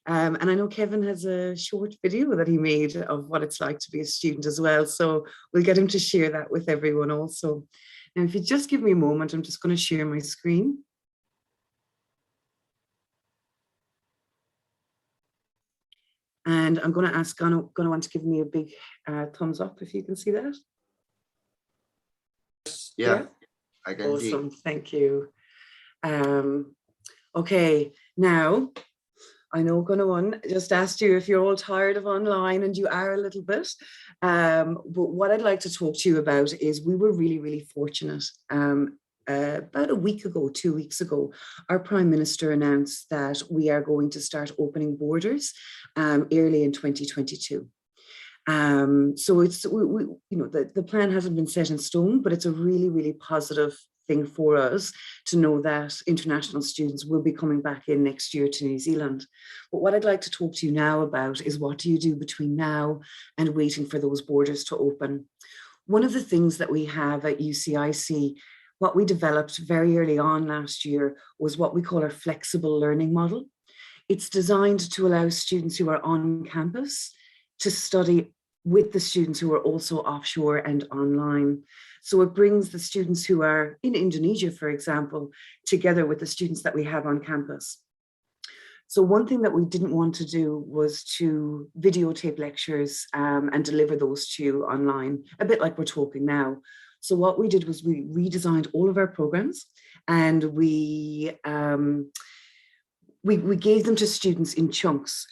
And I know Kevin has a short video that he made of what it's like to be a student as well. So we'll get him to share that with everyone also. Now, if you just give me a moment, I'm just going to share my screen. And I'm going to ask going to want to give me a big thumbs up if you can see that. Yeah, I can see. Awesome, thank you. Okay, now I know Gunnawan just asked you if you're all tired of online, and you are a little bit. But what I'd like to talk to you about is we were really, really fortunate. About a week ago, 2 weeks ago, our Prime Minister announced that we are going to start opening borders early in 2022. So it's, the plan hasn't been set in stone, but it's a really, really positive thing for us to know that international students will be coming back in next year to New Zealand. But what I'd like to talk to you now about is what do you do between now and waiting for those borders to open. One of the things that we have at UCIC, what we developed very early on last year, was what we call our flexible learning model. It's designed to allow students who are on campus to study with the students who are also offshore and online. So it brings the students who are in Indonesia, for example, together with the students that we have on campus. So one thing that we didn't want to do was to videotape lectures and deliver those to you online, a bit like we're talking now. So what we did was we redesigned all of our programs, and we gave them to students in chunks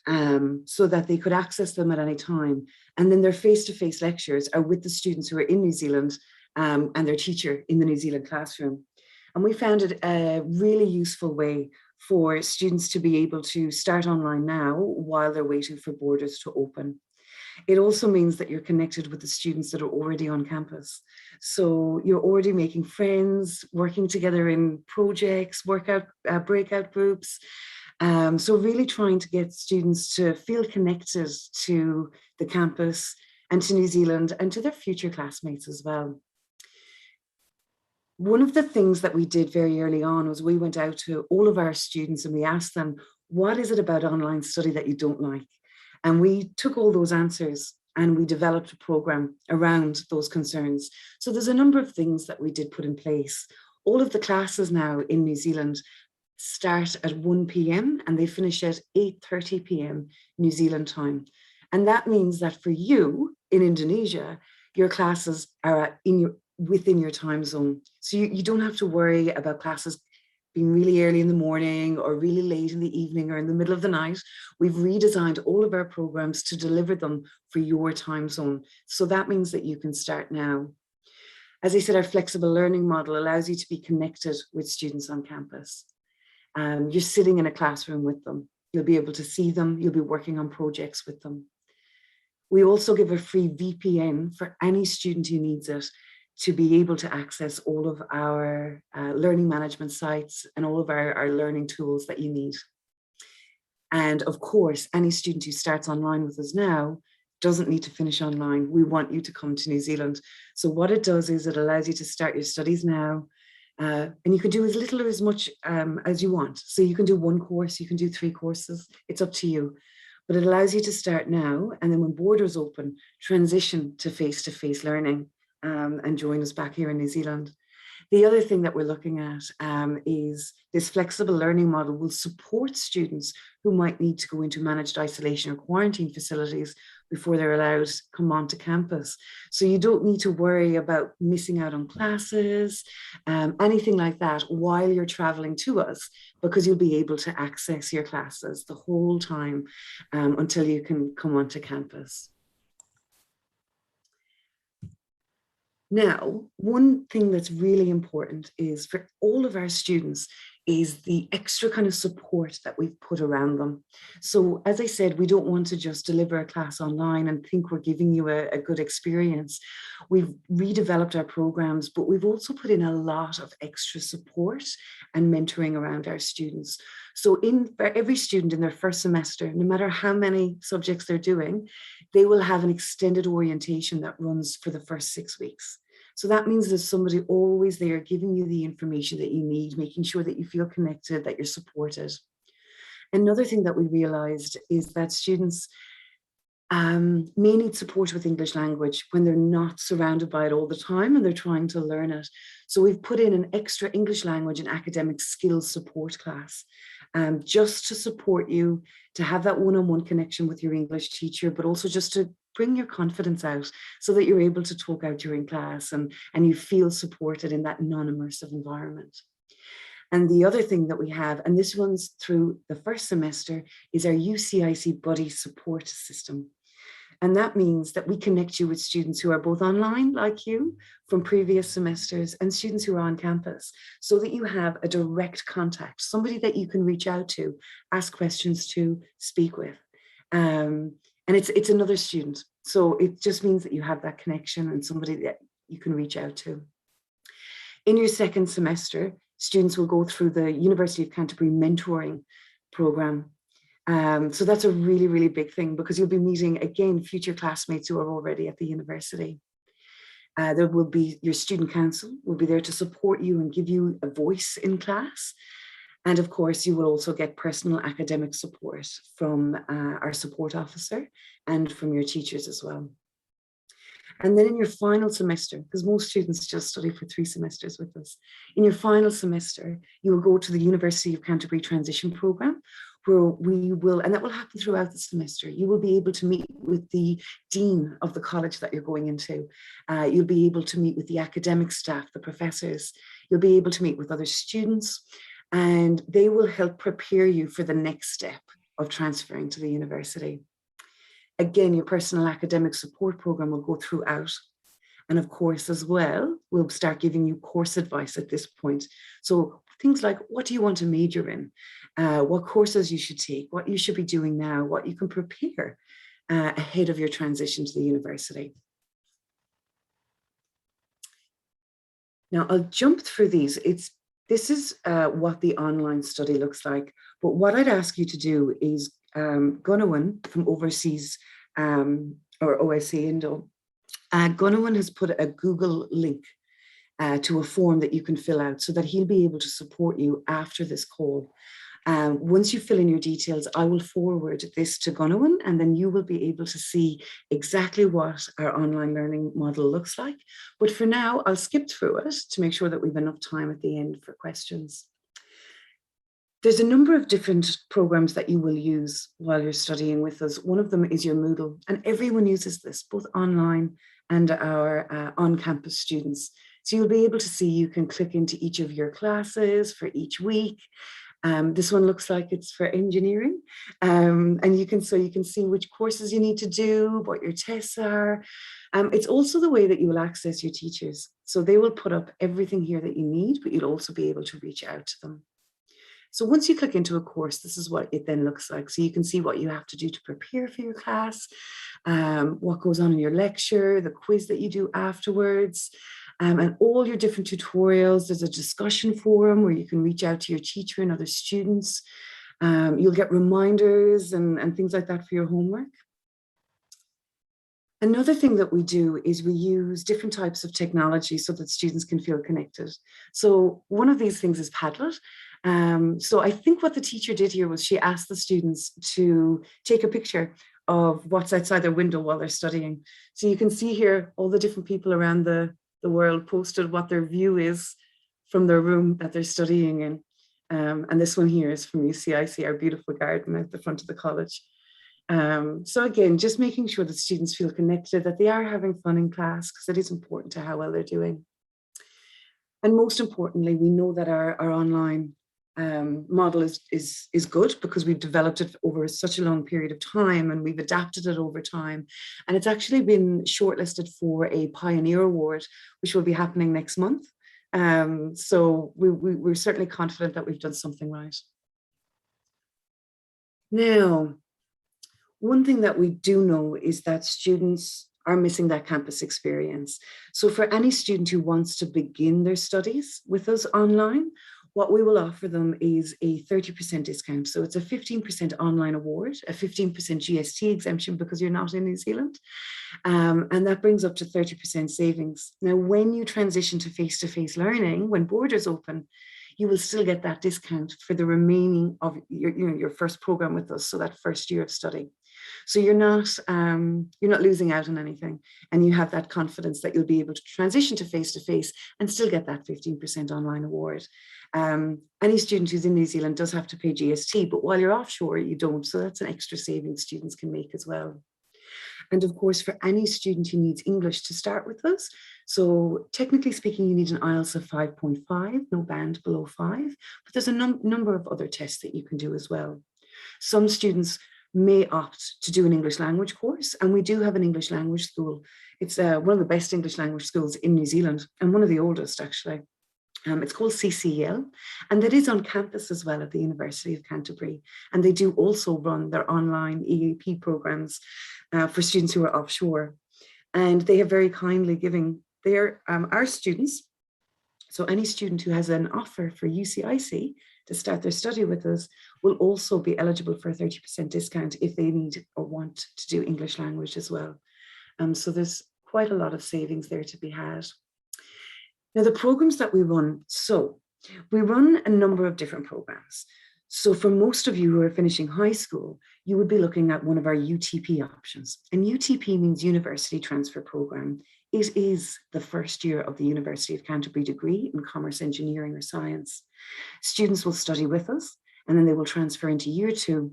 so that they could access them at any time. And then their face-to-face lectures are with the students who are in New Zealand and their teacher in the New Zealand classroom. And we found it a really useful way for students to be able to start online now while they're waiting for borders to open. It also means that you're connected with the students that are already on campus. So you're already making friends, working together in projects, breakout groups. So really trying to get students to feel connected to the campus and to New Zealand and to their future classmates as well. One of the things that we did very early on was we went out to all of our students and we asked them, what is it about online study that you don't like? And we took all those answers and we developed a program around those concerns. So there's a number of things that we did put in place. All of the classes now in New Zealand start at 1 p.m. and they finish at 8:30 p.m. New Zealand time. And that means that for you in Indonesia, your classes are within your time zone. So you don't have to worry about classes being really early in the morning or really late in the evening or in the middle of the night. We've redesigned all of our programs to deliver them for your time zone. So that means that you can start now. As I said, our flexible learning model allows you to be connected with students on campus. You're sitting in a classroom with them. You'll be able to see them. You'll be working on projects with them. We also give a free VPN for any student who needs it to be able to access all of our learning management sites and all of our learning tools that you need. And of course, any student who starts online with us now doesn't need to finish online. We want you to come to New Zealand. So what it does is it allows you to start your studies now. And you can do as little or as much as you want. So you can do one course, you can do 3 courses, it's up to you. But it allows you to start now, and then when borders open, transition to face-to-face learning and join us back here in New Zealand. The other thing that we're looking at is this flexible learning model will support students who might need to go into managed isolation or quarantine facilities before they're allowed to come onto campus. So you don't need to worry about missing out on classes, anything like that while you're traveling to us, because you'll be able to access your classes the whole time until you can come onto campus. Now, one thing that's really important is for all of our students is the extra kind of support that we've put around them. So as I said, we don't want to just deliver a class online and think we're giving you a good experience. We've redeveloped our programs, but we've also put in a lot of extra support and mentoring around our students. So for every student in their first semester, no matter how many subjects they're doing, they will have an extended orientation that runs for the first 6 weeks. So that means there's somebody always there giving you the information that you need, making sure that you feel connected, that you're supported. Another thing that we realized is that students may need support with English language when they're not surrounded by it all the time and they're trying to learn it. So we've put in an extra English language and academic skills support class, just to support you to have that one-on-one connection with your English teacher, but also just to bring your confidence out so that you're able to talk out during class and you feel supported in that non-immersive environment. And the other thing that we have, and this runs through the first semester, is our UCIC buddy support system. And that means that we connect you with students who are both online, like you, from previous semesters, and students who are on campus, so that you have a direct contact, somebody that you can reach out to, ask questions to, speak with. And it's another student. So it just means that you have that connection and somebody that you can reach out to. In your second semester, students will go through the University of Canterbury mentoring program. So that's a really, really big thing, because you'll be meeting, again, future classmates who are already at the university. There will be your student council will be there to support you and give you a voice in class. And of course, you will also get personal academic support from our support officer and from your teachers as well. And then in your final semester, because most students just study for 3 semesters with us, in your final semester, you will go to the University of Canterbury Transition Programme, where we will, and that will happen throughout the semester, you will be able to meet with the dean of the college that you're going into. You'll be able to meet with the academic staff, the professors. You'll be able to meet with other students, and they will help prepare you for the next step of transferring to the university. Again, your personal academic support program will go throughout. And of course, as well, we'll start giving you course advice at this point. So things like, what do you want to major in? What courses you should take, what you should be doing now, what you can prepare ahead of your transition to the university. Now, I'll jump through these. This is what the online study looks like. But what I'd ask you to do is Gunawan from Overseas or OSC Indo, Gunawan has put a Google link to a form that you can fill out so that he'll be able to support you after this call. Once you fill in your details, I will forward this to Gunawan, and then you will be able to see exactly what our online learning model looks like. But for now, I'll skip through it to make sure that we've enough time at the end for questions. There's a number of different programs that you will use while you're studying with us. One of them is your Moodle, and everyone uses this, both online and our on-campus students. So you'll be able to see, you can click into each of your classes for each week. This one looks like it's for engineering, and you can see which courses you need to do, what your tests are. It's also the way that you will access your teachers. So they will put up everything here that you need, but you'll also be able to reach out to them. So once you click into a course, this is what it then looks like. So you can see what you have to do to prepare for your class, what goes on in your lecture, the quiz that you do afterwards, and all your different tutorials. There's a discussion forum where you can reach out to your teacher and other students. You'll get reminders and things like that for your homework. Another thing that we do is we use different types of technology so that students can feel connected. So one of these things is Padlet. So I think what the teacher did here was she asked the students to take a picture of what's outside their window while they're studying. So you can see here all the different people around the world posted what their view is from their room that they're studying in. And this one here is from UCIC, our beautiful garden at the front of the college. So again, just making sure that students feel connected, that they are having fun in class, because it is important to how well they're doing. And most importantly, we know that our online model is good because we've developed it over such a long period of time, and we've adapted it over time. And it's actually been shortlisted for a Pioneer Award, which will be happening next month. So we're certainly confident that we've done something right. Now, one thing that we do know is that students are missing that campus experience. So for any student who wants to begin their studies with us online, what we will offer them is a 30% discount. So it's a 15% online award, a 15% GST exemption because you're not in New Zealand. And that brings up to 30% savings. Now, when you transition to face-to-face learning, when borders open, you will still get that discount for the remaining of your first program with us, so that first year of study. So you're not losing out on anything, and you have that confidence that you'll be able to transition to face-to-face and still get that 15% online award. Any student who's in New Zealand does have to pay GST, but while you're offshore, you don't. So that's an extra saving students can make as well. And of course, for any student who needs English to start with us, so technically speaking, you need an IELTS of 5.5, no band below 5, but there's a number of other tests that you can do as well. Some students may opt to do an English language course, and we do have an English language school. It's one of the best English language schools in New Zealand, and one of the oldest actually. It's called CCEL, and that is on campus as well at the University of Canterbury. And they do also run their online EAP programs for students who are offshore. And they have very kindly given our students, so any student who has an offer for UCIC to start their study with us will also be eligible for a 30% discount if they need or want to do English language as well. So there's quite a lot of savings there to be had. Now, the programs that we run, so we run a number of different programs. So for most of you who are finishing high school, you would be looking at one of our UTP options. And UTP means University Transfer Program. It is the first year of the University of Canterbury degree in commerce, engineering, or science. Students will study with us, and then they will transfer into year 2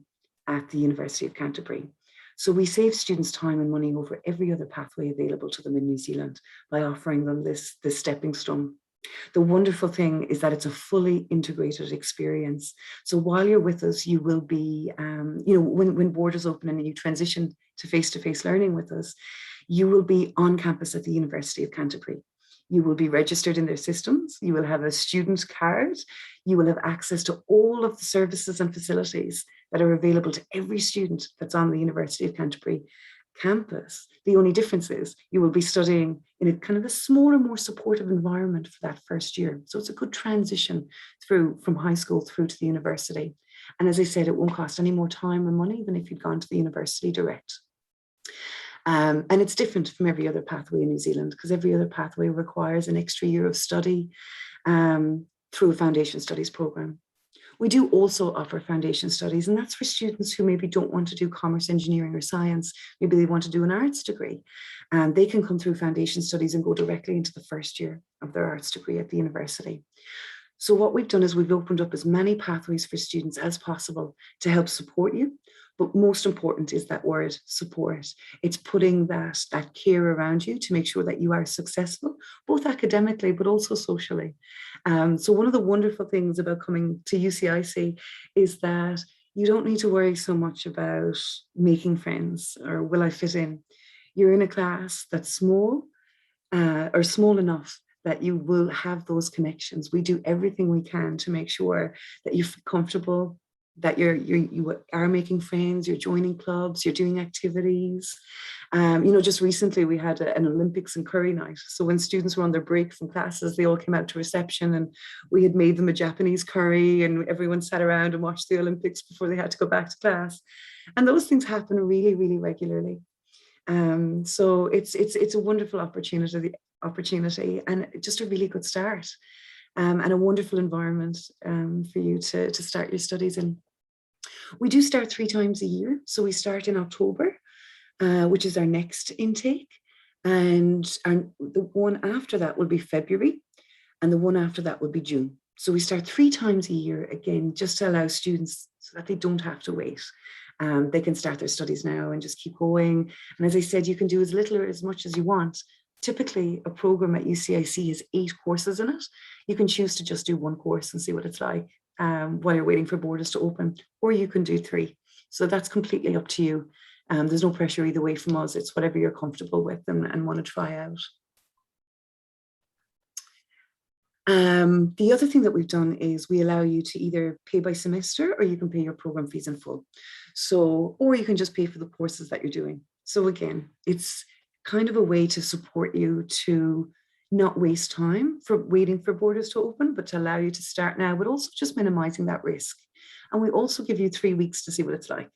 at the University of Canterbury. So we save students time and money over every other pathway available to them in New Zealand by offering them this stepping stone. The wonderful thing is that it's a fully integrated experience. So while you're with us, you will be, when borders open and you transition to face-to-face learning with us, you will be on campus at the University of Canterbury. You will be registered in their systems. You will have a student card. You will have access to all of the services and facilities that are available to every student that's on the University of Canterbury campus. The only difference is you will be studying in a kind of a smaller, more supportive environment for that first year. So it's a good transition from high school through to the university. And as I said, it won't cost any more time or money than if you'd gone to the university direct. And it's different from every other pathway in New Zealand, because every other pathway requires an extra year of study through a foundation studies program. We do also offer foundation studies, and that's for students who maybe don't want to do commerce, engineering, or science. Maybe they want to do an arts degree, and they can come through foundation studies and go directly into the first year of their arts degree at the university. So what we've done is we've opened up as many pathways for students as possible to help support you. But most important is that word, support. It's putting that care around you to make sure that you are successful, both academically, but also socially. So one of the wonderful things about coming to UCIC is that you don't need to worry so much about making friends or will I fit in. You're in a class that's small or small enough that you will have those connections. We do everything we can to make sure that you feel comfortable, that you are making friends, you're joining clubs, you're doing activities. Just recently we had an Olympics and curry night. So when students were on their break from classes, they all came out to reception and we had made them a Japanese curry and everyone sat around and watched the Olympics before they had to go back to class. And those things happen really, really regularly. So it's a wonderful opportunity and just a really good start. And a wonderful environment for you to start your studies in. We do start 3 times a year. So we start in October, which is our next intake. And the one after that will be February. And the one after that will be June. So we start 3 times a year, again, just to allow students so that they don't have to wait. They can start their studies now and just keep going. And as I said, you can do as little or as much as you want. Typically, a program at UCIC has 8 courses in it. You can choose to just do 1 course and see what it's like while you're waiting for borders to open, or you can do 3. So that's completely up to you. There's no pressure either way from us. It's whatever you're comfortable with and want to try out. The other thing that we've done is we allow you to either pay by semester or you can pay your program fees in full. So, or you can just pay for the courses that you're doing. So again, it's kind of a way to support you to not waste time for waiting for borders to open, but to allow you to start now, but also just minimizing that risk. And we also give you 3 weeks to see what it's like.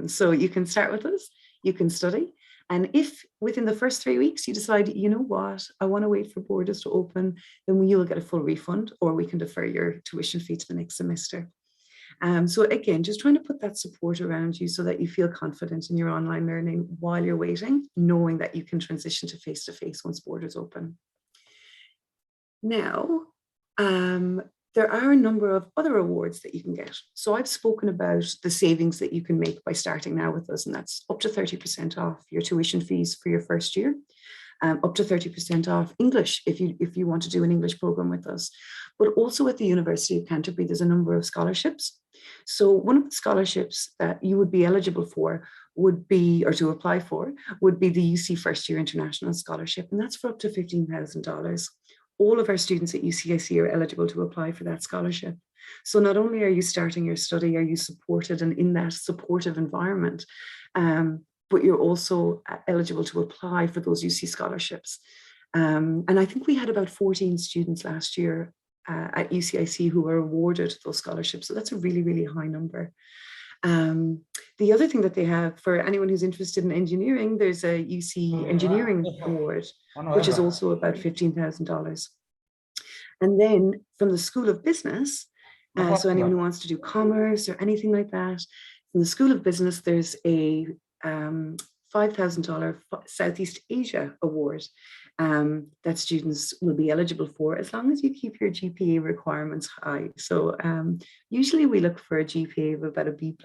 So you can start with us, you can study, And if within the first 3 weeks you decide, you know what, I want to wait for borders to open, then you'll get a full refund, or we can defer your tuition fee to the next semester. So again, just trying to put that support around you so that you feel confident in your online learning while you're waiting, knowing that you can transition to face-to-face once borders open. Now, there are a number of other awards that you can get. So I've spoken about the savings that you can make by starting now with us, and that's up to 30% off your tuition fees for your first year, up to 30% off English if you want to do an English program with us. But also at the University of Canterbury, there's a number of scholarships. So one of the scholarships that you would be eligible for would be, or to apply for, would be the UC First Year International Scholarship, and that's for up to $15,000. All of our students at UCIC are eligible to apply for that scholarship. So not only are you starting your study, are you supported and in that supportive environment, but you're also eligible to apply for those UC scholarships. And I think we had about 14 students last year at UCIC who were awarded those scholarships. So that's a really, really high number. The other thing that they have for anyone who's interested in engineering, there's a UC Engineering Award, which is also about $15,000. And then from the School of Business, so anyone who wants to do commerce or anything like that, from the School of Business, there's a $5,000 Southeast Asia Award that students will be eligible for as long as you keep your GPA requirements high. So usually we look for a GPA of about a B+,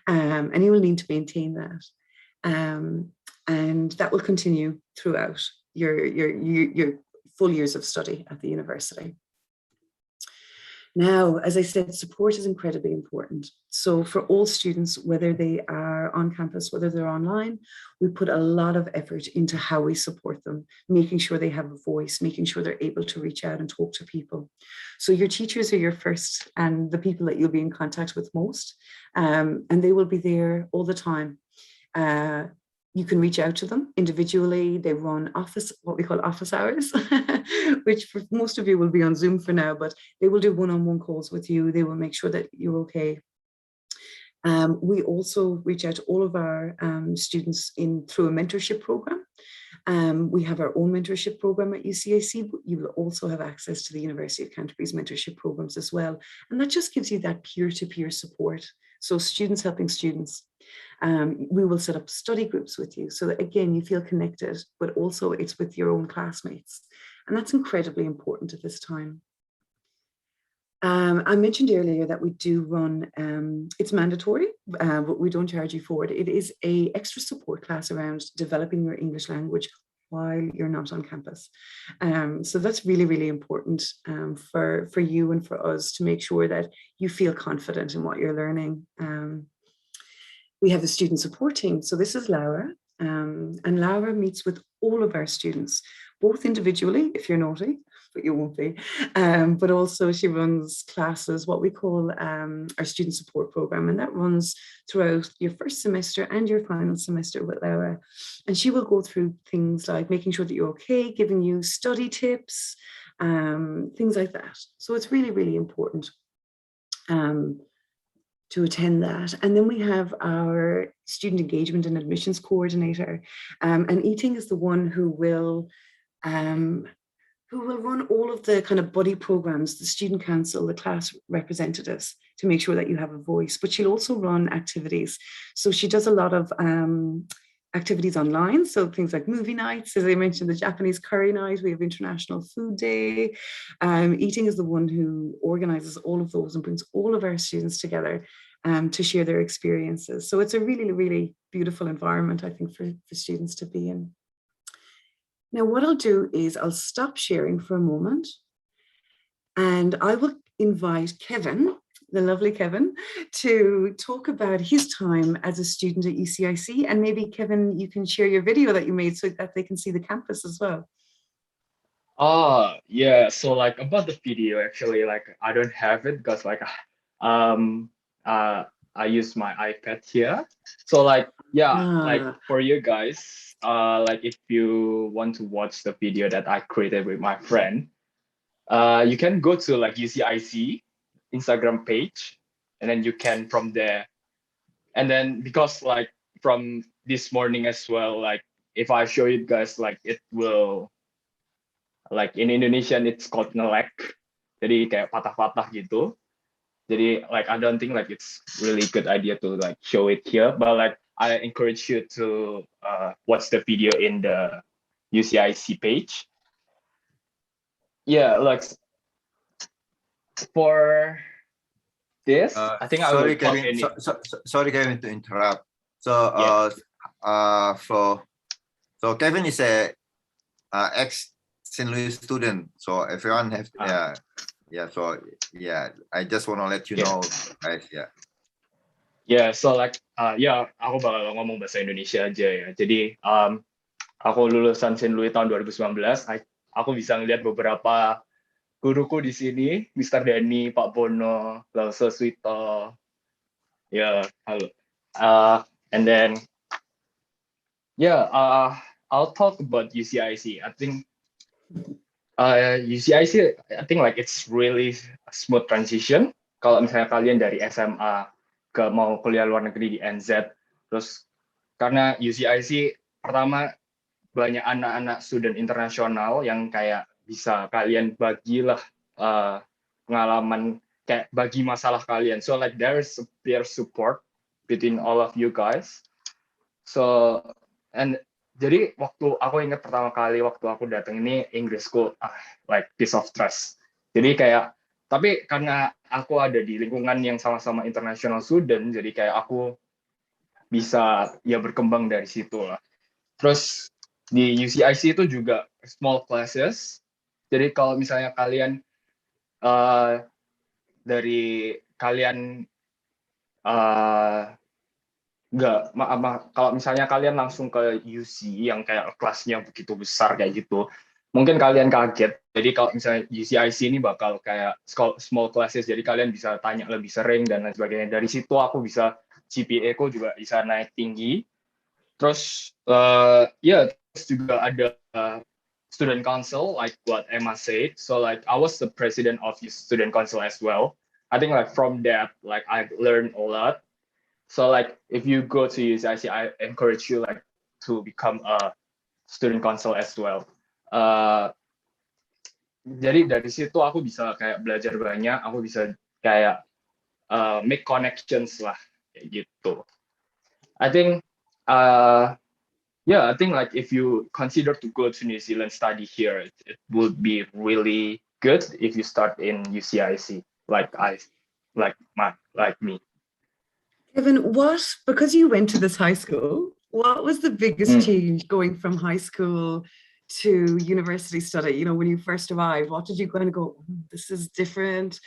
and you will need to maintain that. And that will continue throughout your full years of study at the university. Now, as I said, support is incredibly important. So for all students, whether they are on campus, whether they're online, we put a lot of effort into how we support them, making sure they have a voice, making sure they're able to reach out and talk to people. So your teachers are your first and the people that you'll be in contact with most, and they will be there all the time. You can reach out to them individually. They run what we call office hours, which for most of you will be on Zoom for now, but they will do one-on-one calls with you. They will make sure that you're okay. We also reach out to all of our students through a mentorship program. We have our own mentorship program at UCIC, but you will also have access to the University of Canterbury's mentorship programs as well. And that just gives you that peer-to-peer support. So students helping students. We will set up study groups with you so that, again, you feel connected, but also it's with your own classmates. And that's incredibly important at this time. I mentioned earlier that we do run, it's mandatory, but we don't charge you for it. It is an extra support class around developing your English language while you're not on campus. So that's really, really important for you and for us to make sure that you feel confident in what you're learning. We have the student support team. So this is Laura, and Laura meets with all of our students, both individually, if you're naughty, but you won't be, but also she runs classes, what we call our student support program, and that runs throughout your first semester and your final semester with Laura. And she will go through things like making sure that you're okay, giving you study tips, things like that. So it's really, really important to attend that. And then we have our student engagement and admissions coordinator. And Eating is the one who will run all of the kind of buddy programs, the student council, the class representatives, to make sure that you have a voice. But she'll also run activities. So she does a lot of activities online. So things like movie nights, as I mentioned, the Japanese curry night, we have International Food Day. Eating is the one who organizes all of those and brings all of our students together to share their experiences. So it's a really, really beautiful environment, I think, for students to be in. Now, what I'll do is I'll stop sharing for a moment and I will invite Kevin, the lovely Kevin, to talk about his time as a student at UCIC. And maybe, Kevin, you can share your video that you made so that they can see the campus as well. Yeah, so like about the video, actually, like I don't have it because like I use my iPad here. So like, yeah, like for you guys, like if you want to watch the video that I created with my friend, you can go to like UCIC Instagram page, and then you can from there. And then because like from this morning as well. Like if I show you guys, like it will, like in Indonesian it's called ngelek. Jadi kayak patah-patah gitu. Jadi like I don't think like it's really good idea to like show it here, but like I encourage you to watch the video in the UCIC page. Yeah, like for this, I think I will sorry, talk Kevin. in it. Sorry, Kevin, to interrupt. So, so Kevin is a ex St. Louis student. So everyone has, yeah. So yeah, I just want to let you know, guys. Yeah. Yeah, so like, aku bakal ngomong bahasa Indonesia aja ya. Jadi, aku lulusan St. Louis tahun 2019. Aku bisa ngeliat beberapa guruku di sini, Mr. Denny, Pak Bono, Lause Swito. Yeah, halo. And then, I'll talk about UCIC. I think UCIC, I think like it's really a smooth transition. Kalau misalnya kalian dari SMA ke mau kuliah luar negeri di NZ, terus karena UCIC pertama banyak anak-anak student internasional yang kayak bisa kalian bagilah pengalaman, kayak bagi masalah kalian. So like there's a peer support between all of you guys. So and jadi waktu aku ingat pertama kali waktu aku datang ini Inggrisku like piece of trust. Jadi kayak tapi karena aku ada di lingkungan yang sama-sama international student, jadi kayak aku bisa ya berkembang dari situ lah. Terus di UCIC itu juga small classes. Jadi kalau misalnya kalian dari kalian kalau misalnya kalian langsung ke UC yang kayak kelasnya begitu besar kayak gitu, mungkin kalian kaget. Jadi kalau misalnya UCIC ini bakal kayak small classes, jadi kalian bisa tanya lebih sering dan lain sebagainya. Dari situ aku bisa GPA ku juga bisa naik tinggi. Terus terus juga ada student council, like what Emma said. So like I was the president of student council as well. I think like from that, like I've learned a lot. So like if you go to UCIC, I encourage you like to become a student council as well. Jadi dari situ aku bisa kayak belajar banyak, aku bisa kayak make connections lah kayak gitu. I think I think like if you consider to go to New Zealand study here, it would be really good if you start in UCIC like me. Kevin, because you went to this high school, what was the biggest change going from high school to university study? You know, when you first arrived, what did you kind of go, this is different?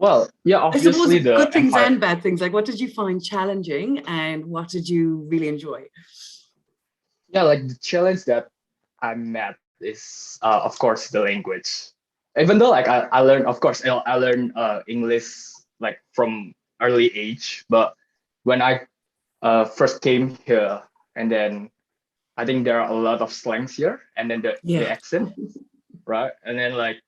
Well, yeah, obviously the good things and bad things. Like, what did you find challenging and what did you really enjoy? Yeah, like the challenge that I met is, of course, the language. Even though like I learned, of course, I learned English like from early age, but when I first came here, and then I think there are a lot of slangs here, and then the accent, right? And then like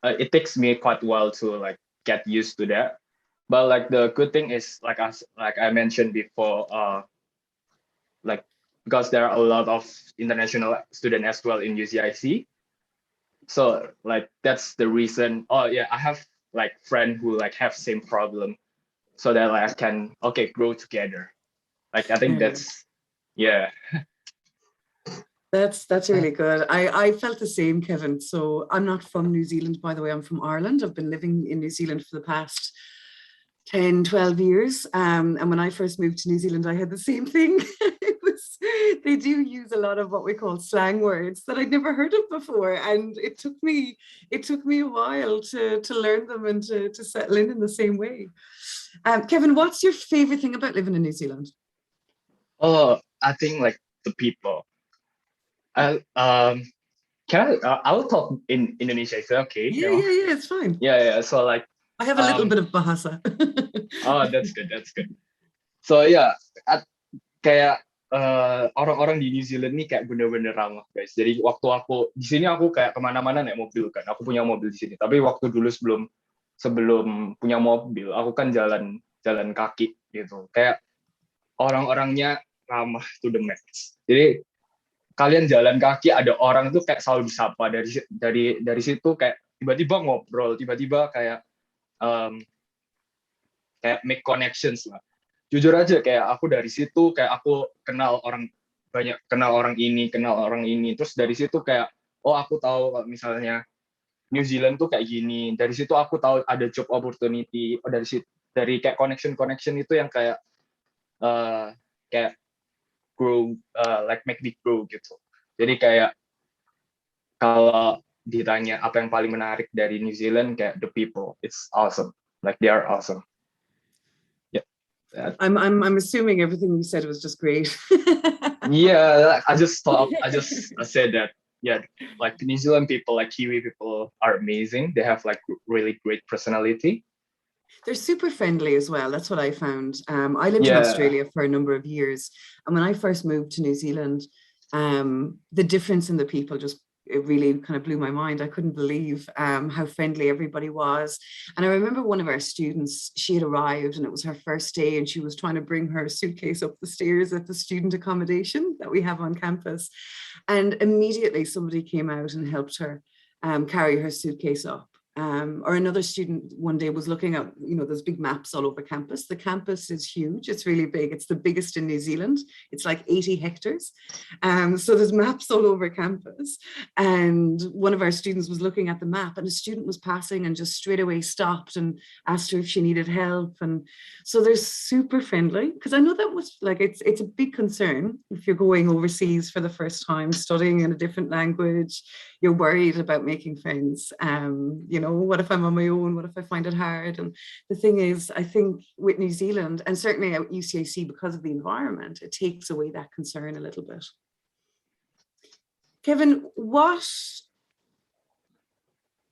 it takes me quite a while to like get used to that. But like the good thing is like I mentioned before, like because there are a lot of international students as well in UCIC. So like that's the reason. Oh yeah, I have like friend who like have same problem, so that like I can grow together. Like I think that's That's really good. I felt the same, Kevin. So I'm not from New Zealand, by the way. I'm from Ireland. I've been living in New Zealand for the past 10, 12 years. And when I first moved to New Zealand, I had the same thing. They do use a lot of what we call slang words that I'd never heard of before. And it took me a while to learn them and to settle in the same way. Kevin, what's your favorite thing about living in New Zealand? Oh, I think like the people. I'll talk in Indonesia. Is that okay? Yeah, it's fine. Yeah. So like I have a little bit of bahasa. Oh, that's good. So yeah, kayak orang-orang di New Zealand nih kayak bener-bener ramah guys. Jadi waktu aku di sini aku kayak kemana-mana naik mobil kan. Aku punya mobil di sini. Tapi waktu dulu sebelum punya mobil, aku kan jalan kaki gitu. Kayak orang-orangnya ramah to the max. Jadi kalian jalan kaki ada orang tuh kayak selalu disapa dari situ, kayak tiba-tiba ngobrol, tiba-tiba kayak kayak make connections lah. Jujur aja kayak aku dari situ kayak aku kenal orang banyak, kenal orang ini, terus dari situ kayak oh aku tahu kalau misalnya New Zealand tuh kayak gini. Dari situ aku tahu ada job opportunity. Oh, dari kayak connection itu yang kayak kayak grow, like make me grow gitu. Jadi kayak kalau ditanya apa yang paling menarik dari New Zealand, kayak the people, it's awesome. Like they are awesome. Yeah. I'm assuming everything you said was just great. Yeah, I just said that. Yeah, like New Zealand people, like Kiwi people, are amazing. They have like really great personality. They're super friendly as well. That's what I found. I lived in Australia for a number of years, and when I first moved to New Zealand, the difference in the people it really kind of blew my mind. I couldn't believe how friendly everybody was. And I remember one of our students, she had arrived and it was her first day, and she was trying to bring her suitcase up the stairs at the student accommodation that we have on campus. And immediately somebody came out and helped her carry her suitcase up. Or another student one day was looking at, there's big maps all over campus. The campus is huge. It's really big. It's the biggest in New Zealand. It's like 80 hectares. So there's maps all over campus. And one of our students was looking at the map, and a student was passing and just straight away stopped and asked her if she needed help. And so they're super friendly, because I know that was like, it's a big concern if you're going overseas for the first time, studying in a different language. You're worried about making friends. What if I'm on my own? What if I find it hard? And the thing is, I think with New Zealand, and certainly at UCAC, because of the environment, it takes away that concern a little bit. Kevin, what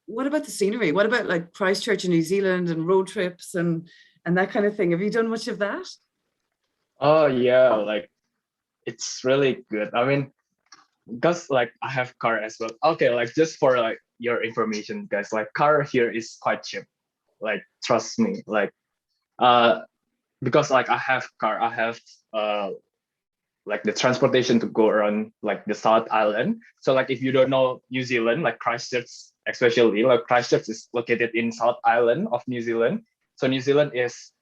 about the scenery? What about like Christchurch in New Zealand and road trips and that kind of thing? Have you done much of that? Oh yeah, like it's really good. I mean, because like I have car as well. Okay, like just for like your information, guys, like car here is quite cheap. Like trust me, like because like I have car, I have like the transportation to go around like the South Island. So like if you don't know New Zealand, like Christchurch especially, like Christchurch is located in South Island of New Zealand. So New Zealand is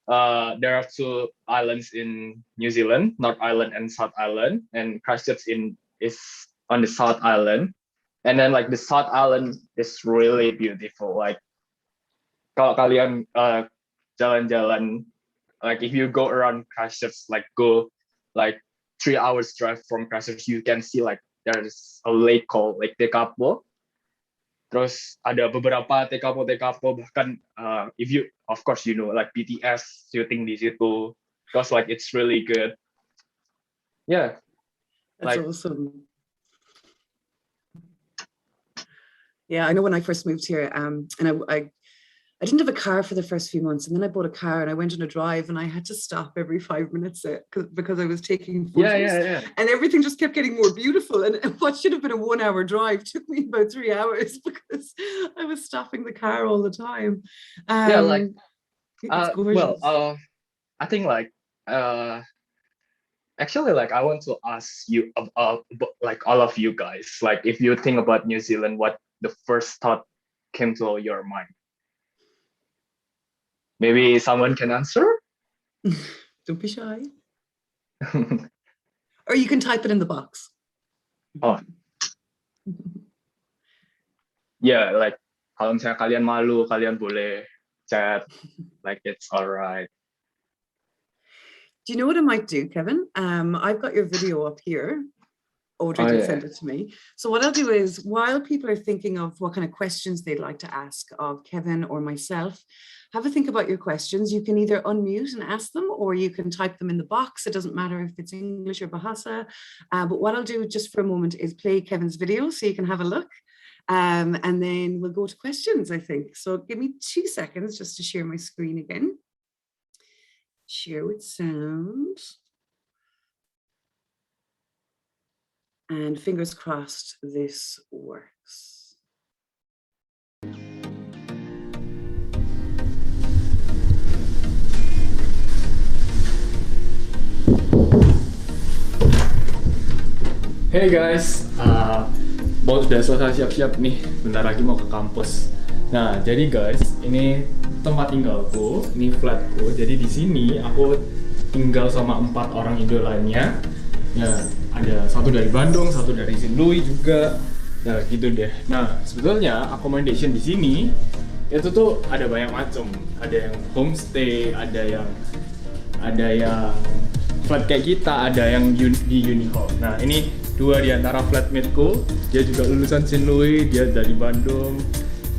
there are two islands in New Zealand, North Island and South Island, and Christchurch is on the South Island. And then like the South Island is really beautiful. Like kalau kalian jalan-jalan, like if you go around Christchurch, like go like 3 hours drive from Christchurch, you can see like there's a lake called Lake Tekapo. Terus ada beberapa Tekapo, bahkan if you, of course, like BTS shooting di situ, because like it's really good. Yeah. That's like awesome. Yeah, I know when I first moved here, and I didn't have a car for the first few months, and then I bought a car and I went on a drive, and I had to stop every 5 minutes because I was taking photos. Yeah. And everything just kept getting more beautiful. And what should have been a 1 hour drive took me about 3 hours because I was stopping the car all the time. Like it's gorgeous. Well, I think like actually, like I want to ask you about like all of you guys, like if you think about New Zealand, what the first thought came to your mind? Maybe someone can answer? Don't be shy. Or you can type it in the box. Oh. Yeah, like kalau misalnya kalian malu, kalian boleh chat. Like it's all right. Do you know what I might do, Kevin? I've got your video up here. Audrey did send it to me. So what I'll do is, while people are thinking of what kind of questions they'd like to ask of Kevin or myself, have a think about your questions. You can either unmute and ask them, or you can type them in the box. It doesn't matter if it's English or Bahasa. But what I'll do just for a moment is play Kevin's video so you can have a look. And then we'll go to questions, I think. So give me 2 seconds just to share my screen again. Share with sound. And fingers crossed this works. Hey guys, mau udah selesai siap-siap nih, bentar lagi mau ke kampus. Nah, jadi guys, ini tempat tinggalku, ini flatku. Jadi di sini aku tinggal sama 4 orang Indo lainnya. Ya, ada satu dari Bandung, satu dari St. Louis juga. Ya, gitu deh. Nah, sebetulnya accommodation di sini itu tuh ada banyak macam. Ada yang homestay, ada yang flat kayak kita, ada yang di Unihall. Nah, ini 2 di antara flatmate-ku. Dia juga lulusan St. Louis, dia dari Bandung.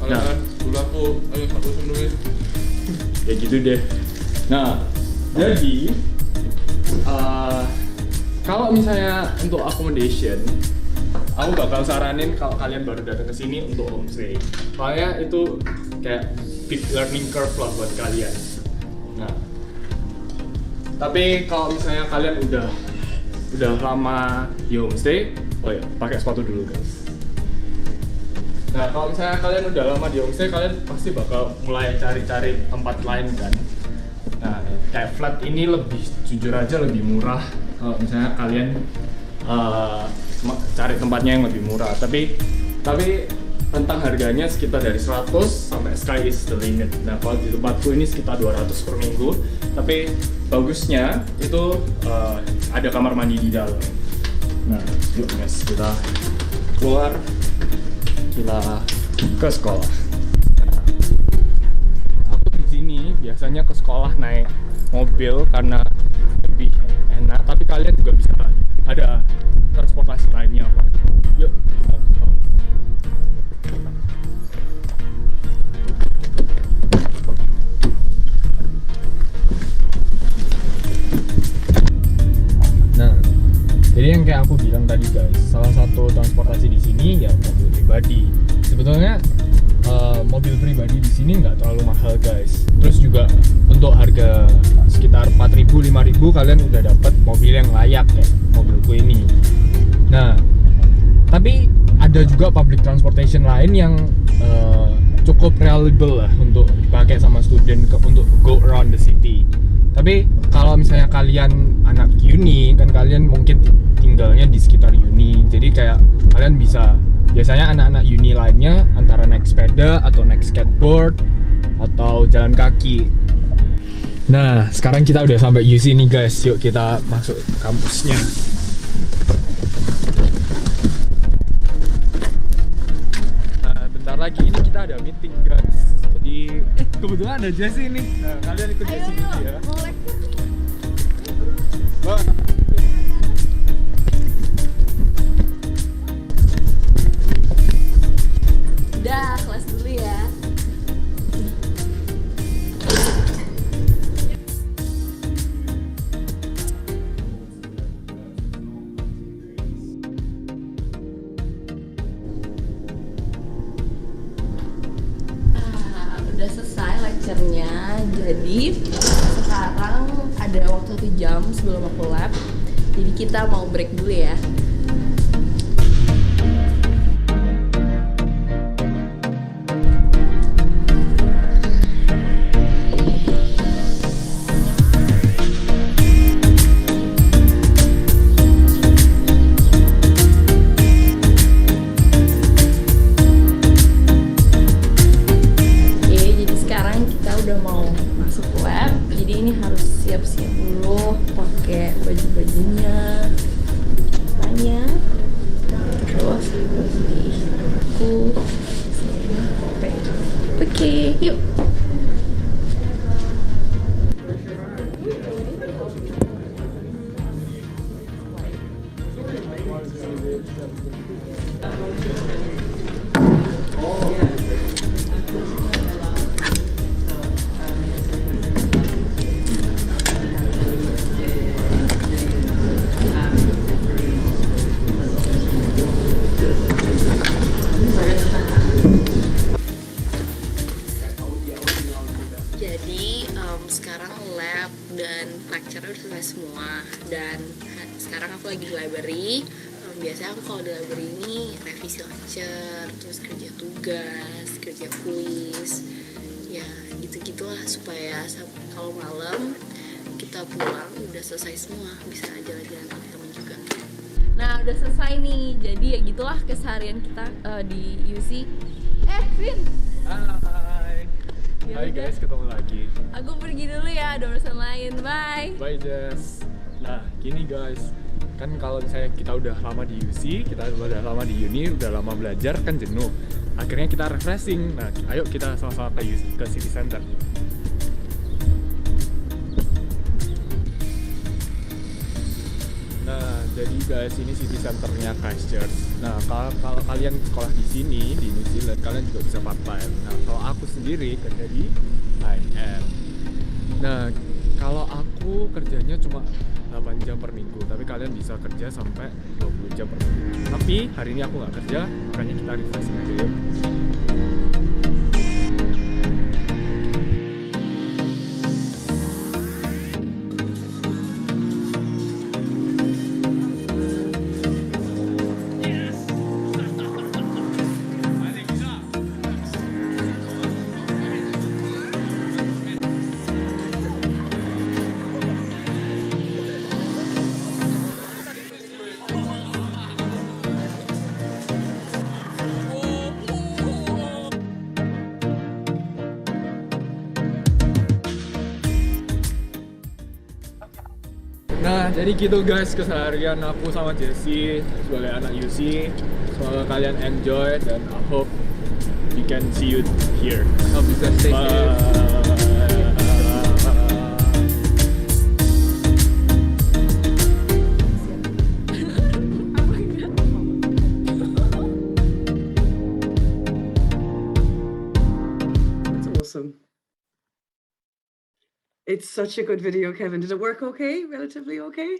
Nah, dulu aku satu sendiri. ya gitu deh. Nah, jadi kalau misalnya untuk accommodation, aku bakal saranin kalau kalian baru datang ke sini untuk homestay. Soalnya itu kayak big learning curve lah buat kalian. Nah, tapi kalau misalnya kalian udah lama di homestay, oh ya, pakai sepatu dulu guys. Nah, kalau misalnya kalian udah lama di homestay, kalian pasti bakal mulai cari-cari tempat lain kan. Nah, kayak flat ini jujur aja lebih murah kalau misalnya kalian cari tempatnya yang lebih murah. Tapi rentang harganya sekitar dari 100 sampai sky is the limit. Nah, kalau di tempatku ini sekitar 200 per minggu. Tapi bagusnya itu ada kamar mandi di dalam. Nah, yuk guys, kita keluar, kita ke sekolah. Aku di sini biasanya ke sekolah naik mobil karena lebih enak. Tapi kalian juga bisa ada transportasi lainnya. Yuk. Nah, jadi yang kayak aku bilang tadi guys, salah satu transportasi di sini ya mobil pribadi. Sebetulnya mobil pribadi di sini nggak terlalu mahal guys. Terus juga untuk harga sekitar 4.000 5.000 kalian udah dapat mobil yang layak kayak mobilku ini. Nah, tapi ada juga public transportation lain yang cukup reliable lah untuk dipakai sama student untuk go around the city. Tapi kalau misalnya kalian anak uni, kan kalian mungkin tinggalnya di sekitar uni. Jadi kayak kalian bisa, biasanya anak-anak uni lainnya antara naik sepeda atau naik skateboard atau jalan kaki. Nah, sekarang kita udah sampai UC nih guys. Yuk kita masuk kampusnya. Nah, bentar lagi ini kita ada meeting guys. Jadi kebetulan ada Sesi nih. Nah, kalian ikut Sesi dulu ya. Bang. Udah, kelas dulu ya. Udah selesai lecture-nya. Jadi sekarang ada waktu 1 jam sebelum aku lab. Jadi kita mau break dulu ya. Siap-siap dulu pakai baju-bajunya, tanya terus oke, yuk. Sekarang lab dan lecture udah selesai semua, dan sekarang aku lagi di library. Biasanya aku kalau di library ini revisi lecture, terus kerja tugas, kerja kuis, ya gitu-gitulah supaya kalau malam kita pulang udah selesai semua, bisa jalan-jalan sama teman juga. Nah, udah selesai nih. Jadi ya gitulah keseharian kita di UC. Vin. Hai. Ya Hai udah. guys, ketemu lagi. Aku pergi dulu ya, ada urusan lain. Bye. Bye Jess. Nah, gini guys. Kan kalau misalnya kita udah lama di UC, kita udah lama di uni, udah lama belajar, kan jenuh. Akhirnya kita refreshing. Nah, ayo kita sama-sama ke City Center. Nah, jadi guys, ini city centernya Christchurch. Nah, kalau kalian sekolah di sini, di New Zealand, kalian juga bisa part-time. Nah, kalau aku sendiri kerja di IM. Nah, kalau aku kerjanya cuma 8 jam per minggu, tapi kalian bisa kerja sampai 20 jam per minggu. Tapi hari ini aku nggak kerja, makanya kita refreshing aja yuk. Nah, jadi gitu guys keseharian aku sama Sesi sebagai anak UC. Semoga kalian enjoy dan I hope we can see you here. Hope you guys stay safe. That's awesome. It's such a good video, Kevin. Did it work okay? Relatively okay?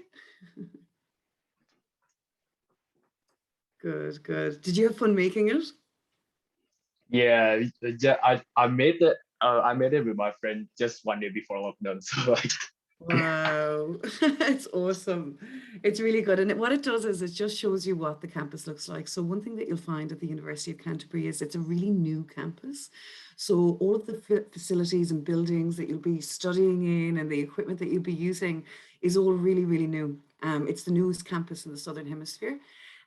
Good, good. Did you have fun making it? Yeah, I made it. I made it with my friend just one day before lockdown. So like, Wow, it's awesome. It's really good. And what it does is it just shows you what the campus looks like. So one thing that you'll find at the University of Canterbury is it's a really new campus. So all of the facilities and buildings that you'll be studying in and the equipment that you'll be using is all really, really new. It's the newest campus in the Southern Hemisphere.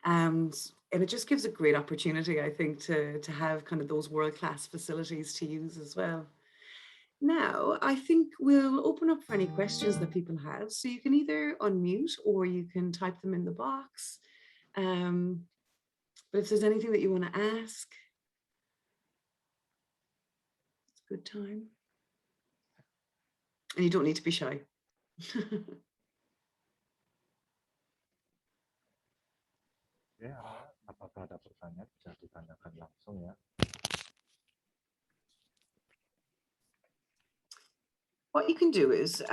And it just gives a great opportunity, I think, to have kind of those world-class facilities to use as well. Now, I think we'll open up for any questions that people have. So you can either unmute or you can type them in the box. But if there's anything that you want to ask, it's a good time. And you don't need to be shy. Ya, apakah ada pertanyaan bisa ditanyakan langsung ya? What you can do is,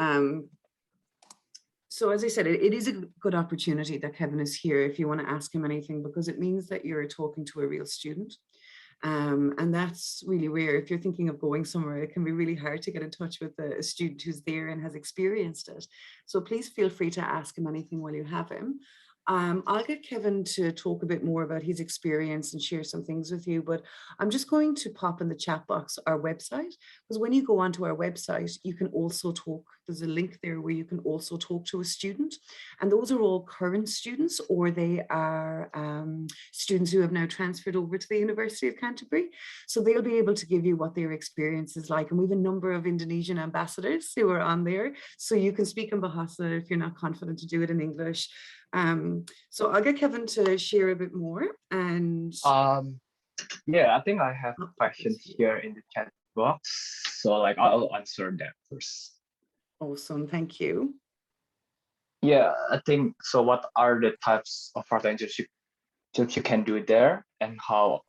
so as I said, it is a good opportunity that Kevin is here if you want to ask him anything, because it means that you're talking to a real student. And that's really rare. If you're thinking of going somewhere, it can be really hard to get in touch with a student who's there and has experienced it. So please feel free to ask him anything while you have him. I'll get Kevin to talk a bit more about his experience and share some things with you, but I'm just going to pop in the chat box our website, because when you go onto our website, you can also talk. There's a link there where you can also talk to a student, and those are all current students, or they are students who have now transferred over to the University of Canterbury. So they'll be able to give you what their experience is like. And we have a number of Indonesian ambassadors who are on there, so you can speak in Bahasa if you're not confident to do it in English. So I'll get Kevin to share a bit more. And yeah, I think I have questions here in the chat box. So like I'll answer that first. Awesome, thank you. Yeah, I think so. What are the types of part-time jobs you can do there, and how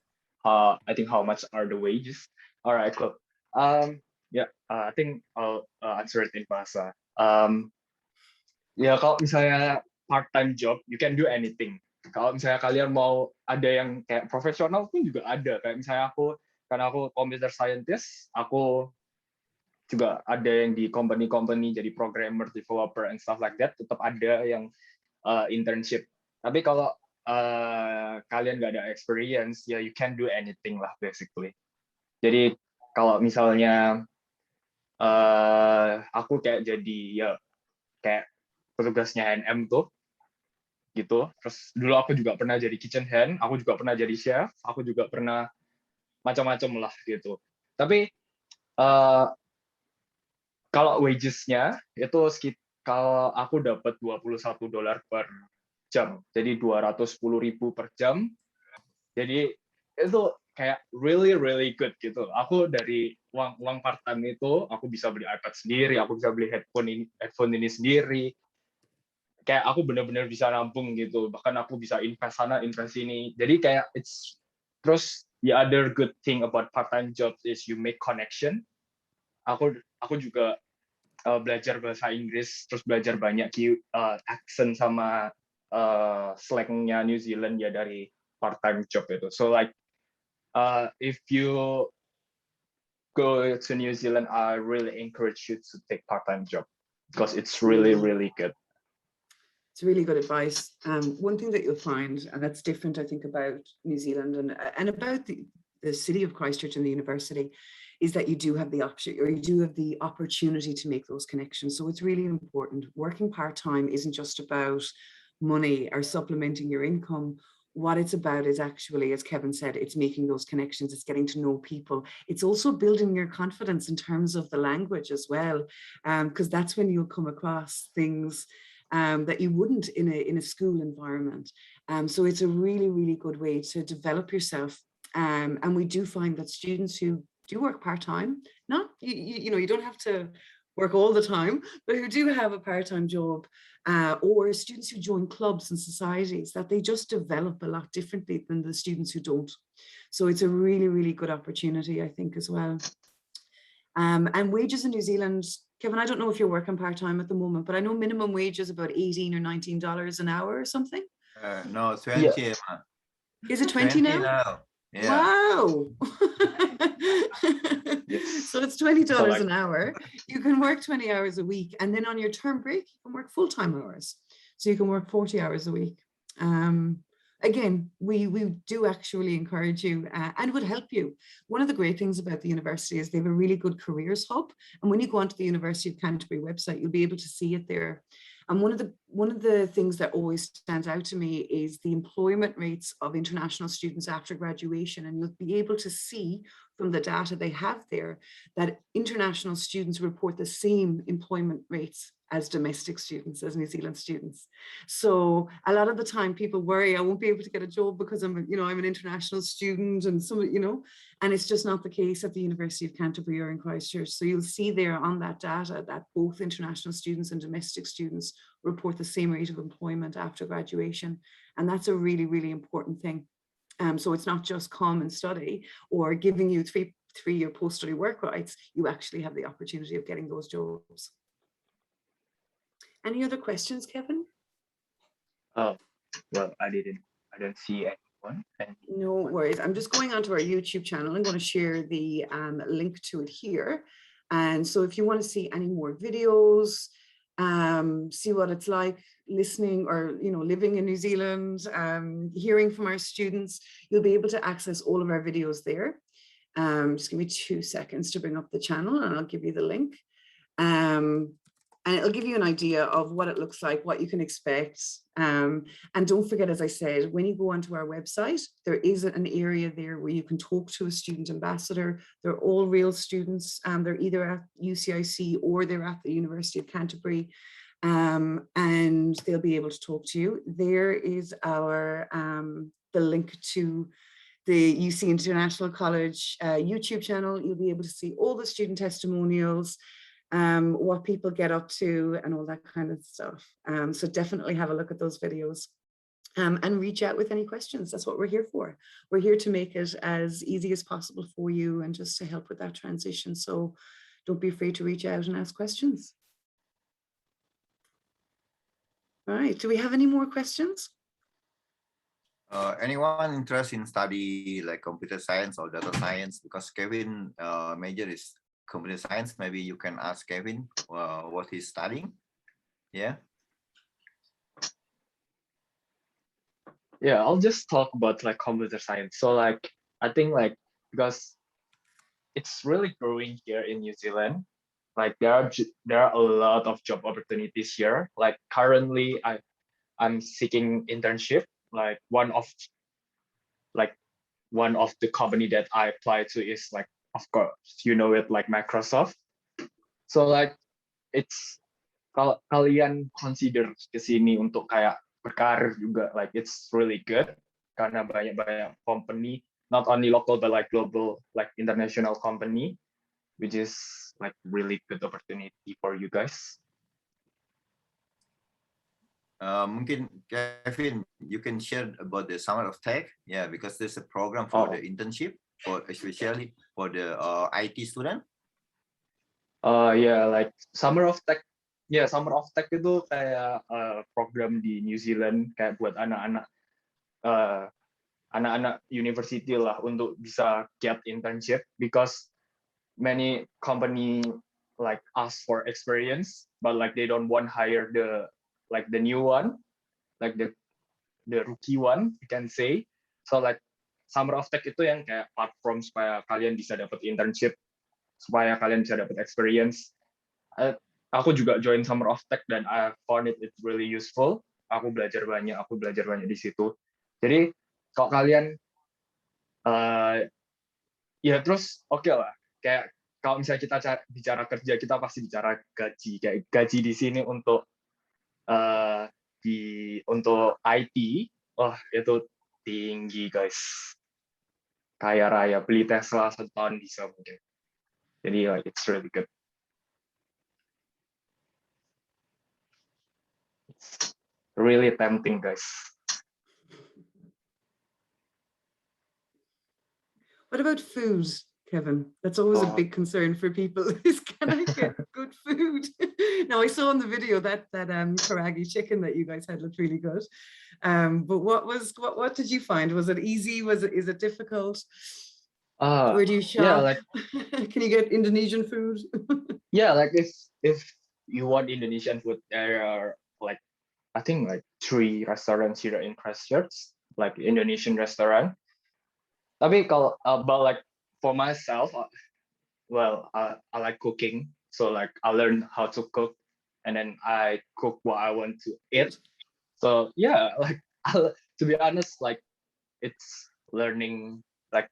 I think how much are the wages? All right, cool. Yeah, I think I'll answer it in bahasa. Ya kalau misalnya part-time job, you can do anything. Kalau misalnya kalian mau ada yang kayak profesional pun juga ada. Kayak misalnya karena aku computer scientist, aku juga ada yang di company jadi programmer, developer, and stuff like that. Tetap ada yang internship. Tapi kalau kalian nggak ada experience, ya you can do anything lah basically. Jadi kalau misalnya aku kayak jadi ya kayak petugasnya HNM tuh, gitu. Terus dulu aku juga pernah jadi kitchen hand, aku juga pernah jadi chef, aku juga pernah macam-macam lah gitu. Tapi kalau wages-nya itu kalau aku dapat $21 per jam, jadi 210.000 per jam. Jadi itu kayak really really good gitu. Aku dari uang part time itu aku bisa beli iPad sendiri, aku bisa beli headphone ini sendiri. Kayak aku benar-benar bisa nabung gitu. Bahkan aku bisa invest sana, invest sini. Jadi kayak terus the other good thing about part time jobs is you make connection. Aku juga belajar bahasa Inggris, terus belajar banyak accent sama slangnya New Zealand ya dari part-time job itu. So like if you go to New Zealand, I really encourage you to take part-time job because it's really really good. It's really good advice. One thing that you'll find, and that's different, I think, about New Zealand and about the city of Christchurch and the university, is that you do have the option, or you do have the opportunity to make those connections. So it's really important. Working part-time isn't just about money or supplementing your income. What it's about is actually, as Kevin said, it's making those connections, it's getting to know people. It's also building your confidence in terms of the language as well, because that's when you'll come across things that you wouldn't in a school environment. So it's a really, really good way to develop yourself. And we do find that students who do work part-time, not, you know, you don't have to work all the time, but who do have a part-time job, or students who join clubs and societies, that they just develop a lot differently than the students who don't. So it's a really, really good opportunity, I think, as well. And wages in New Zealand, Kevin, I don't know if you're working part-time at the moment, but I know minimum wage is about $18 or $19 an hour or something. No, 20. Yeah. Is it 20 now? Yeah. Wow. So it's $20 an hour. You can work 20 hours a week, and then on your term break, you can work full-time hours. So you can work 40 hours a week. Again, we do actually encourage you and would help you. One of the great things about the university is they have a really good careers hub. And when you go onto the University of Canterbury website, you'll be able to see it there. And one of the things that always stands out to me is the employment rates of international students after graduation. And you'll be able to see from the data they have there that international students report the same employment rates as domestic students, as New Zealand students. So a lot of the time people worry, I won't be able to get a job because I'm an international student, and and it's just not the case at the University of Canterbury or in Christchurch. So you'll see there on that data that both international students and domestic students report the same rate of employment after graduation. And that's a really, really important thing. So it's not just come and study or giving you three-year post-study work rights. You actually have the opportunity of getting those jobs. Any other questions, Kevin? Oh, well, I don't see anyone. No worries. I'm just going onto our YouTube channel. I'm going to share the link to it here. And so if you want to see any more videos, see what it's like listening or living in New Zealand, hearing from our students, you'll be able to access all of our videos there. Just give me 2 seconds to bring up the channel and I'll give you the link. And it'll give you an idea of what it looks like, what you can expect. And don't forget, as I said, when you go onto our website, there is an area there where you can talk to a student ambassador. They're all real students. They're either at UCIC or they're at the University of Canterbury. And they'll be able to talk to you. There is our the link to the UC International College YouTube channel. You'll be able to see all the student testimonials, what people get up to and all that kind of stuff. So definitely have a look at those videos and reach out with any questions. That's what we're here for. We're here to make it as easy as possible for you and just to help with that transition. So don't be afraid to reach out and ask questions. All right, do we have any more questions? Anyone interested in study like computer science or data science? Because Kevin major is computer science. Maybe you can ask Kevin what he's studying. Yeah. Yeah, I'll just talk about like computer science. So like I think like because it's really growing here in New Zealand, like there are a lot of job opportunities here. Like currently I'm seeking internship. Like one of the company that I apply to is like, of course, you know it, like Microsoft. So like it's kalau kalian consider kesini untuk kayak berkarir juga, like it's really good karena banyak company, not only local but like global, like international company, which is like really good opportunity for you guys. Mungkin Kevin, you can share about the Summer of Tech, yeah, because there's a program for the internship, for especially for the IT student. Yeah, like Summer of Tech itu kayak program di New Zealand kayak buat anak-anak university lah untuk bisa get internship, because many company like ask for experience, but like they don't want hire the new one, like the rookie one, you can say. So like Summer of Tech itu yang kayak platform supaya kalian bisa dapat internship, supaya kalian bisa dapat experience. Aku juga join Summer of Tech dan I found it's really useful. Aku belajar banyak di situ. Jadi kalau kalian ya terus oke lah, kayak kalau misalnya kita bicara kerja, kita pasti bicara gaji. Kayak gaji di sini untuk untuk IT, itu tinggi guys. Kaya raya, beli Tesla 1 tahun bisa mungkin. Jadi like it's really good. It's really tempting, guys. What about food, Kevin? That's always a big concern for people. Is can I get good food? Now I saw in the video that karaage chicken that you guys had looked really good. But what did you find? Was it easy? Is it difficult? Where do you shop? Yeah, like can you get Indonesian food? Yeah, like if you want Indonesian food, there are like I think like 3 restaurants here in Christchurch, like Indonesian restaurant. Tapi kalau but like for myself, well, I like cooking, so like I learned how to cook, and then I cook what I want to eat. So yeah, like to be honest, like it's learning like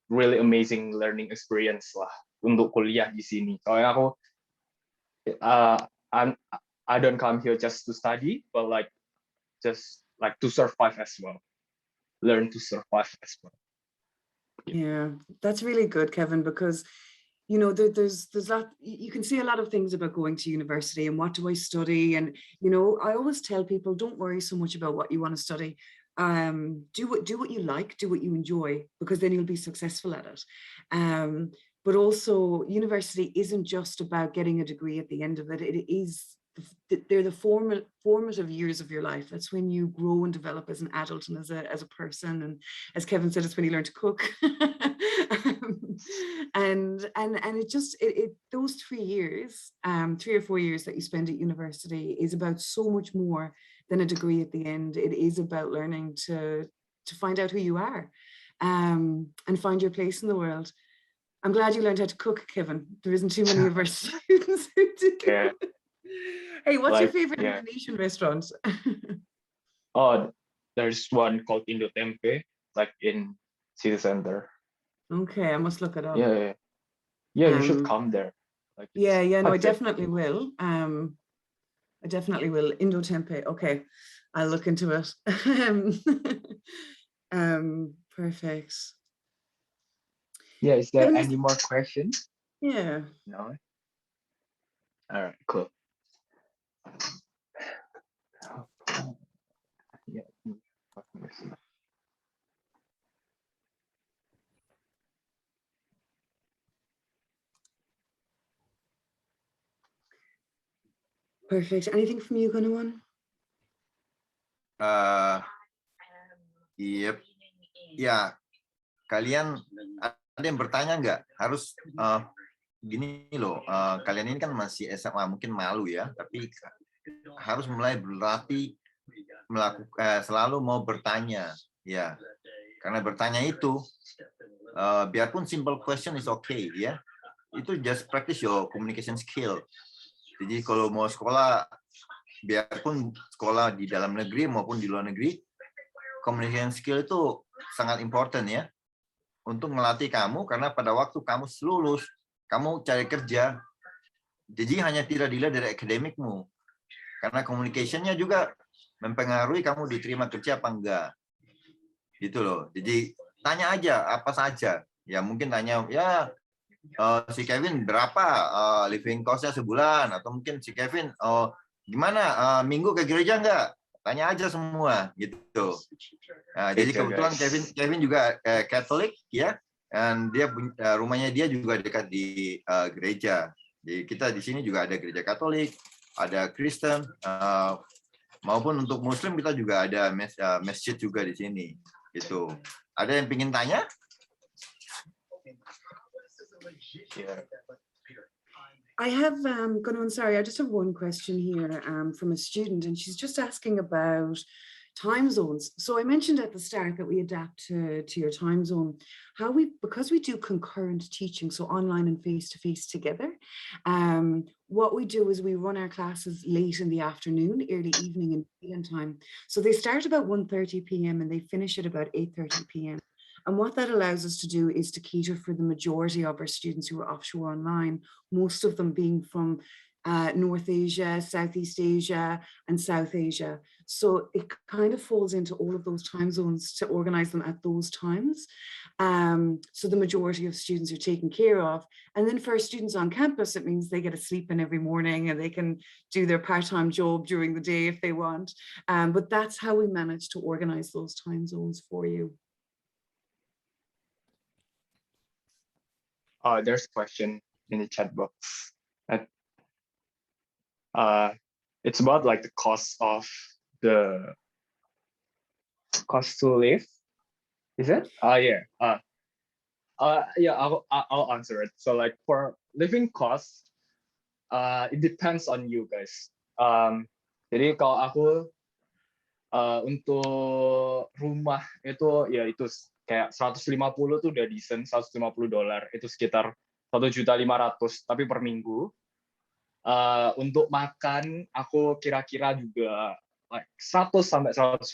really amazing learning experience lah untuk kuliah di sini. Soalnya aku I don't come here just to study, but like just like to survive as well. Learn to survive as well. Yeah, that's really good, Kevin, because you know there's that you can see a lot of things about going to university and what do I study, and you know I always tell people don't worry so much about what you want to study. Do what you like, do what you enjoy, because then you'll be successful at it. But also university isn't just about getting a degree at the end of it. They're the formative years of your life. That's when you grow and develop as an adult and as a person. And as Kevin said, it's when you learn to cook. and those 3 years, 3 or 4 years that you spend at university is about so much more than a degree at the end. It is about learning to find out who you are, and find your place in the world. I'm glad you learned how to cook, Kevin. There isn't too many of our students who do. Yeah. Hey, what's your favorite yeah. Indonesian restaurant? There's one called Indo Tempe, like in city center. Okay, I must look it up. Yeah. You should come there. Like, yeah, no, I definitely will. I definitely will. Indo Tempe. Okay, I'll look into it. Perfect. Yeah, is there any more questions? Yeah. No. All right, cool. Yeah. Perfect. Anything from you, Gunawan? Yep. Ya, kalian ada yang bertanya nggak? Harus gini loh, kalian ini kan masih SMA, mungkin malu ya, tapi harus mulai berlatih selalu mau bertanya, ya. Karena bertanya itu, biarpun simple question is okay, ya. Itu just practice your communication skill. Jadi kalau mau sekolah biarpun sekolah di dalam negeri maupun di luar negeri, communication skill itu sangat important ya untuk melatih kamu, karena pada waktu kamu lulus, kamu cari kerja, jadi hanya tidak dilihat dari akademikmu, karena communication-nya juga mempengaruhi kamu diterima kerja apa enggak, gitu loh. Jadi tanya aja apa saja, ya mungkin tanya ya si Kevin berapa living cost-nya sebulan, atau mungkin si Kevin gimana minggu ke gereja enggak, tanya aja semua gitu. Nah, jadi kebetulan Kevin juga Katolik ya, dan dia rumahnya dia juga dekat di gereja. Jadi kita di sini juga ada gereja Katolik, ada Kristen, maupun untuk Muslim kita juga ada masjid juga di sini. Gitu. Ada yang ingin tanya? I have, Gunnar, sorry, I just have one question here from a student, and she's just asking about time zones. So I mentioned at the start that we adapt to your time zone. Because we do concurrent teaching, so online and face-to-face together, what we do is we run our classes late in the afternoon, early evening in New Zealand time. So they start about 1:30 p.m. and they finish at about 8:30 p.m. And what that allows us to do is to cater for the majority of our students who are offshore online, most of them being from North Asia, Southeast Asia, and South Asia. So it kind of falls into all of those time zones to organize them at those times. So the majority of students are taken care of. And then for our students on campus, it means they get to sleep in every morning and they can do their part-time job during the day if they want. But that's how we manage to organize those time zones for you. There's a question in the chat box. It's about like the cost to live. Is it? Yeah. I'll answer it. So like for living costs, it depends on you guys. Jadi kalau aku untuk rumah itu ya itu kayak 150 tuh udah decent, $150 itu sekitar 1.500.000 tapi per minggu. Untuk makan aku kira-kira juga like 100 sampai $150.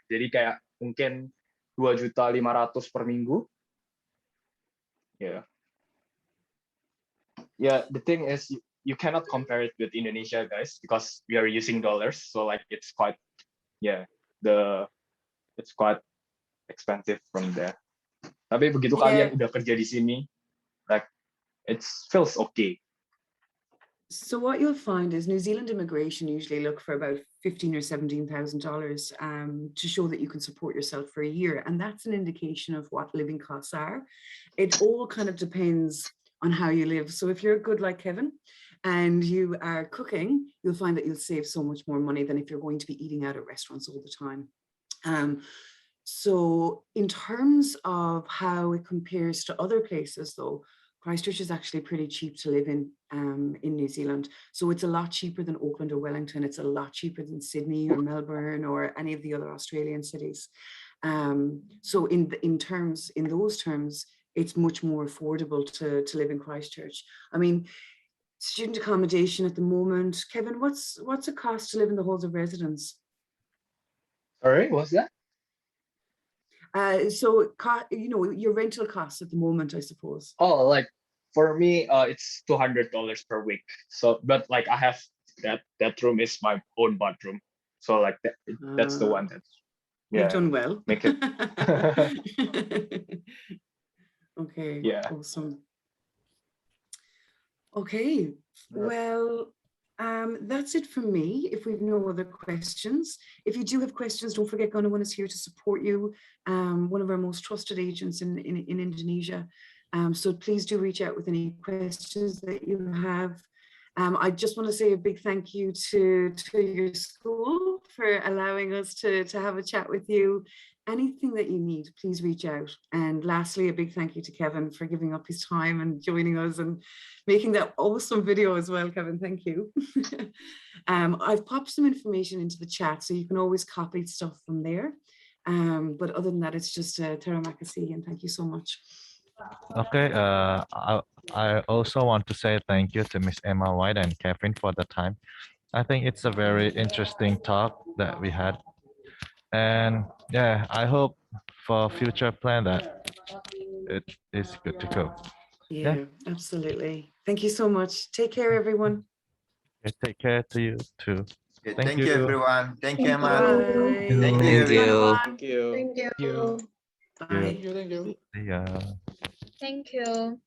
Jadi kayak mungkin 2.500.000 per minggu. Yeah, the thing is you cannot compare it with Indonesia, guys, because we are using dollars, so like it's quite it's quite expensive from there. Tapi begitu kalian udah kerja di sini, like it feels okay. So what you'll find is New Zealand immigration usually look for about $15,000 or $17,000 to show that you can support yourself for a year. And that's an indication of what living costs are. It all kind of depends on how you live. So if you're good like Kevin and you are cooking, you'll find that you'll save so much more money than if you're going to be eating out at restaurants all the time. So in terms of how it compares to other places though, Christchurch is actually pretty cheap to live in New Zealand. So it's a lot cheaper than Auckland or Wellington. It's a lot cheaper than Sydney or Melbourne or any of the other Australian cities. So in those terms, it's much more affordable to live in Christchurch. I mean, student accommodation at the moment, Kevin, what's the cost to live in the halls of residence? Sorry, what's that? So you know, your rental costs at the moment, I suppose. Oh, like for me, it's $200 per week. So, but like I have that room is my own bathroom. So like that's the one that's you've done well. Make it. Okay. Yeah. Awesome. Okay. Well, that's it from me. If we've no other questions, if you do have questions, don't forget Gunnar is here to support you. One of our most trusted agents in Indonesia. So please do reach out with any questions that you have. I just want to say a big thank you to your school for allowing us to have a chat with you. Anything that you need, please reach out. And lastly, a big thank you to Kevin for giving up his time and joining us and making that awesome video as well, Kevin. Thank you. I've popped some information into the chat, so you can always copy stuff from there. But other than that, it's just Terra Makasi, and thank you so much. Okay, I also want to say thank you to Miss Emma White and Kevin for the time. I think it's a very interesting talk that we had. And yeah, I hope for future plan that it is good to go. Yeah, absolutely. Thank you so much. Take care, everyone. Take care to you too. Okay, Thank thank you, you. everyone. Thank you, Emma. Bye. Thank you, Thank you. Thank you. Thank you. Bye. Thank you. See ya. Thank you.